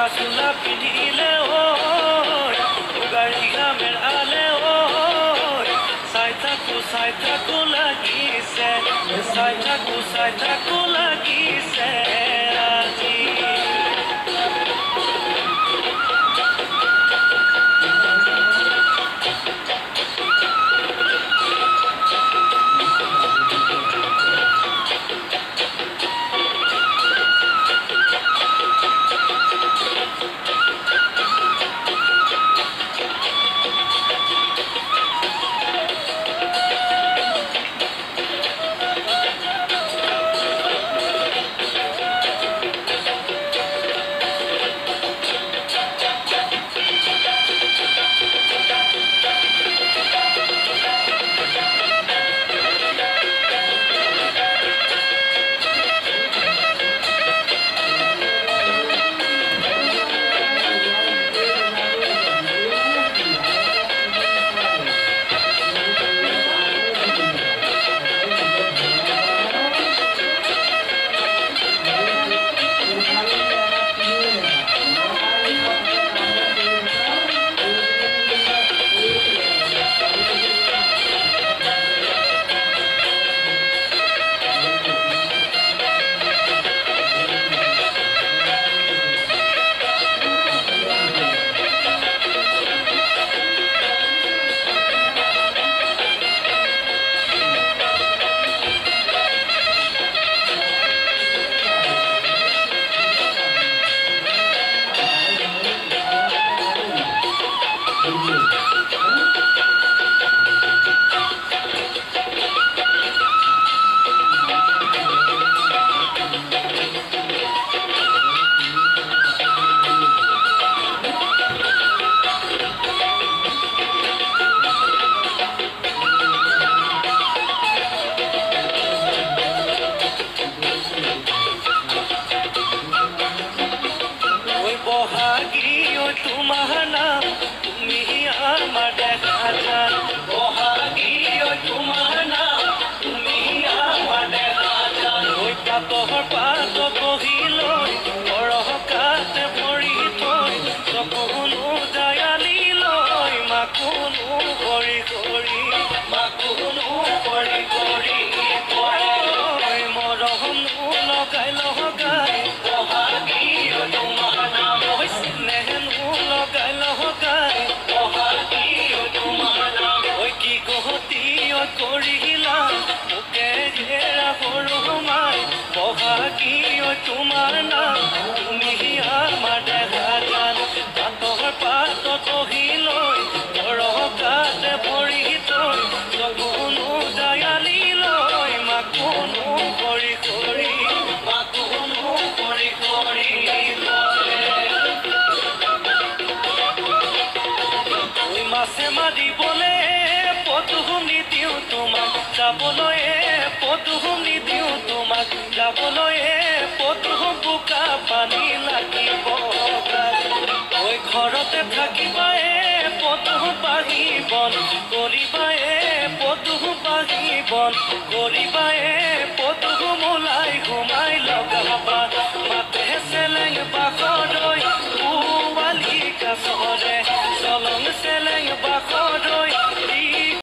বগা চোলা পিন্ধিলে ঐ গাড়ীয়া মেৰালে ঐ চাই থাকো লাগিছে চাই থাকো লাগিছে আজি তোমার নাম তুমি আমার দেখা যান বহাগী তোমার নাম তুমি আমার দেখা যান ওই পাত বহিলৈ বৰকাত ভৰি থৈ চকুনো জায়ালি লৈ মাকুনো কৰি মৰমনো লগাই বহাগী তোমাৰ নাম স্নেহনো লগাই বহাগী তোমাৰ নাম ঐ কি গহতীয় কৰিলা মোকে ঘেৰা সৰুমাই বহাগী তোমাৰ নাম তুমি আমাৰ দেখা যান পাতত বহিলৈ বৰকাত ভৰি থৈ চকুনো জায়ালি লৈ মাকুনো কৰি মাছে মাৰিবলে পদুমনি দিওঁ তোমাক যাবলৈ পদুমনি দিওঁ তোমাক যাবলৈ পদুম বোকা পানী লাগিব ঐ ঘৰতে থাকিবা পদুম বাঢ়ি বন